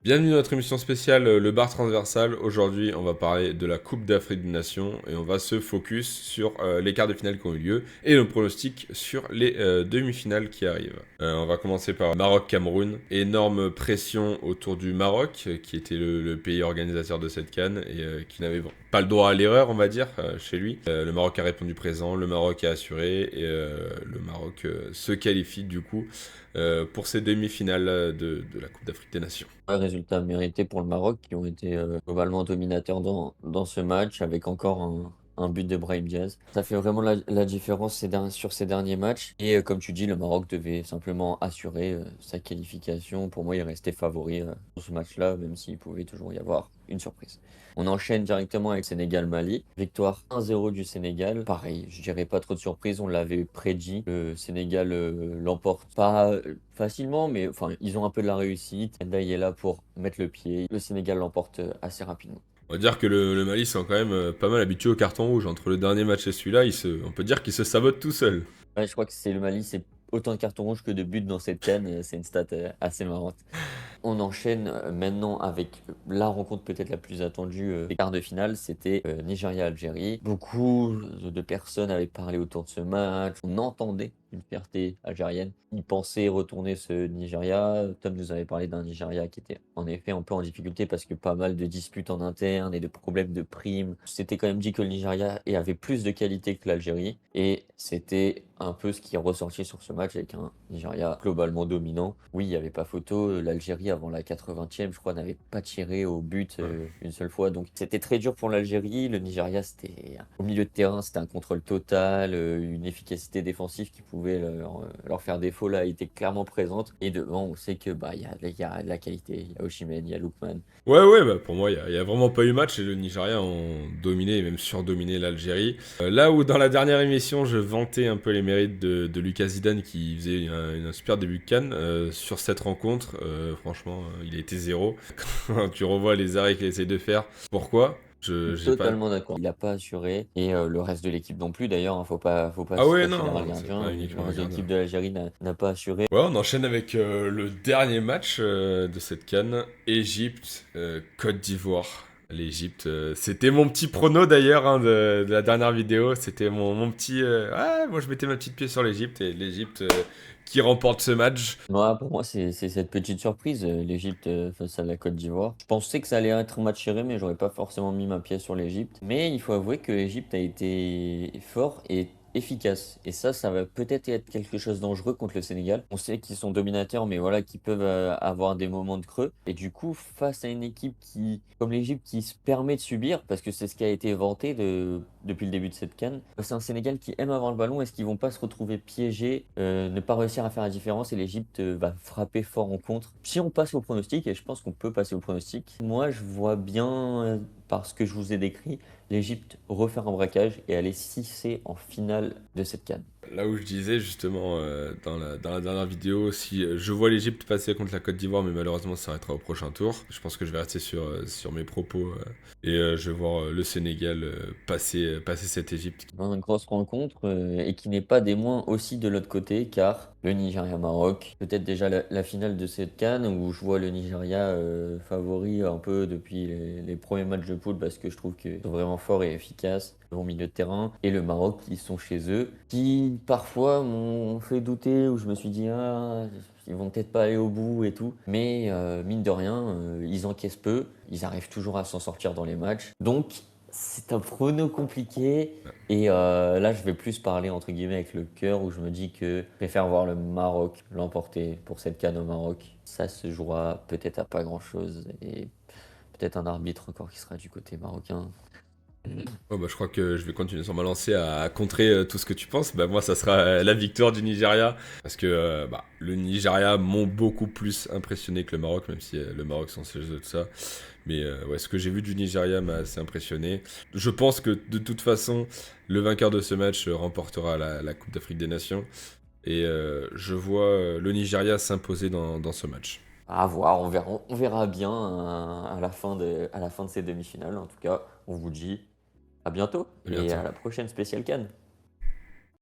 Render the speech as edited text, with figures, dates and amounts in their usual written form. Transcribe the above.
Bienvenue dans notre émission spéciale Le Bar Transversal. Aujourd'hui, on va parler de la Coupe d'Afrique des Nations et on va se focus sur les quarts de finale qui ont eu lieu et le pronostic sur les demi-finales qui arrivent. On va commencer par Maroc-Cameroun. Énorme pression autour du Maroc, qui était le pays organisateur de cette CAN et qui n'avait pas le droit à l'erreur, on va dire, chez lui. Le Maroc a répondu présent, le Maroc a assuré et le Maroc se qualifie du coup pour ces demi-finales de la Coupe d'Afrique des Nations. Ouais, résultat mérité pour le Maroc qui ont été globalement dominateurs dans ce match avec encore un but de Brahim Diaz. Ça fait vraiment la différence sur ces derniers matchs. Et comme tu dis, le Maroc devait simplement assurer sa qualification. Pour moi, il restait favori pour ce match-là, même s'il pouvait toujours y avoir une surprise. On enchaîne directement avec Sénégal-Mali. Victoire 1-0 du Sénégal. Pareil, je dirais pas trop de surprise, on l'avait prédit. Le Sénégal l'emporte pas facilement, mais enfin, ils ont un peu de la réussite. Ndiaye est là pour mettre le pied. Le Sénégal l'emporte assez rapidement. On va dire que le Mali sont quand même pas mal habitués au carton rouge. Entre le dernier match et celui-là, on peut dire qu'il se sabote tout seul. Ouais, je crois que c'est le Mali, c'est autant de cartons rouges que de buts dans cette CAN. C'est une stat assez marrante. On enchaîne maintenant avec la rencontre peut-être la plus attendue des quarts de finale, c'était Nigeria-Algérie. Beaucoup de personnes avaient parlé autour de ce match, on entendait une fierté algérienne. Ils pensaient retourner ce Nigeria. Tom nous avait parlé d'un Nigeria qui était en effet un peu en difficulté parce que pas mal de disputes en interne et de problèmes de primes. C'était quand même dit que le Nigeria avait plus de qualité que l'Algérie et c'était un peu ce qui est ressorti sur ce match avec un Nigeria globalement dominant. Oui, il n'y avait pas photo. L'Algérie, avant la 80e, je crois, n'avait pas tiré au but Ouais. une seule fois. Donc, c'était très dur pour l'Algérie. Le Nigeria, c'était au milieu de terrain, c'était un contrôle total, une efficacité défensive qui pouvait leur faire défaut là était clairement présente. Et devant, on sait que il y a de la qualité. Il y a Osimhen, il y a Lookman. Ouais, bah pour moi, il y a vraiment pas eu match et le Nigeria ont dominé et même surdominé l'Algérie. Là où dans la dernière émission, je vantais un peu les mérites de Lucas Zidane qui faisait un super début de CAN, sur cette rencontre, franchement, il a été zéro. Quand tu revois les arrêts qu'il essaie de faire, pourquoi? J'ai pas. Totalement d'accord. Il n'a pas assuré et le reste de l'équipe non plus. D'ailleurs, hein, faut pas Ah se ouais, cacher derrière non, le c'est pas gardien. Le uniquement le reste de gardien. l'équipe de l'Algérie n'a pas assuré. Ouais, on enchaîne avec le dernier match de cette CAN, Égypte, Côte d'Ivoire. L'Égypte, c'était mon petit prono d'ailleurs, hein, de la dernière vidéo. C'était mon petit. Ah, moi je mettais ma petite pied sur l'Égypte et l'Égypte qui remporte ce match. Pour moi, c'est cette petite surprise, l'Égypte face à la Côte d'Ivoire. Je pensais que ça allait être un match serré, mais j'aurais pas forcément mis ma pièce sur l'Égypte. Mais il faut avouer que l'Égypte a été fort et efficace. Et ça va peut-être être quelque chose de dangereux contre le Sénégal. On sait qu'ils sont dominateurs, mais voilà, qu'ils peuvent avoir des moments de creux. Et du coup, face à une équipe comme l'Égypte, qui se permet de subir, parce que c'est ce qui a été vanté depuis le début de cette CAN, c'est un Sénégal qui aime avoir le ballon. Est-ce qu'ils vont pas se retrouver piégés, ne pas réussir à faire la différence et l'Égypte va frapper fort en contre? Si on passe au pronostic, et je pense qu'on peut passer au pronostic, moi je vois bien, par ce que je vous ai décrit, l'Égypte refaire un braquage et aller 6 en finale de cette CAN. Là où je disais justement dans la dernière vidéo, si je vois l'Égypte passer contre la Côte d'Ivoire, mais malheureusement ça s'arrêtera au prochain tour. Je pense que je vais rester sur mes propos et je vais voir le Sénégal passer cette Égypte. Une grosse rencontre et qui n'est pas des moins aussi de l'autre côté, car le Nigeria-Maroc, peut-être déjà la finale de cette CAN où je vois le Nigeria favori un peu depuis les premiers matchs de poule parce que je trouve qu'ils sont vraiment forts et efficaces au milieu de terrain, et le Maroc qui sont chez eux, qui parfois m'ont fait douter, où je me suis dit ah, ils vont peut-être pas aller au bout et tout, mais mine de rien, ils encaissent peu, ils arrivent toujours à s'en sortir dans les matchs, donc c'est un prono compliqué. Et là, je vais plus parler entre guillemets avec le cœur, où je me dis que je préfère voir le Maroc l'emporter pour cette CAN au Maroc. Ça se jouera peut-être à pas grand-chose et peut-être un arbitre encore qui sera du côté marocain. Oh bah, je crois que je vais continuer sur ma lancée à contrer tout ce que tu penses. Bah, moi, ça sera la victoire du Nigeria. Parce que le Nigeria m'ont beaucoup plus impressionné que le Maroc, même si le Maroc sont chez eux de ça. Mais ouais, ce que j'ai vu du Nigeria m'a assez impressionné. Je pense que de toute façon, le vainqueur de ce match remportera la Coupe d'Afrique des Nations. Et je vois le Nigeria s'imposer dans ce match. À voir, on verra bien à la fin de ces demi-finales. En tout cas, on vous dit à bientôt À et bientôt. à la prochaine spéciale CAN.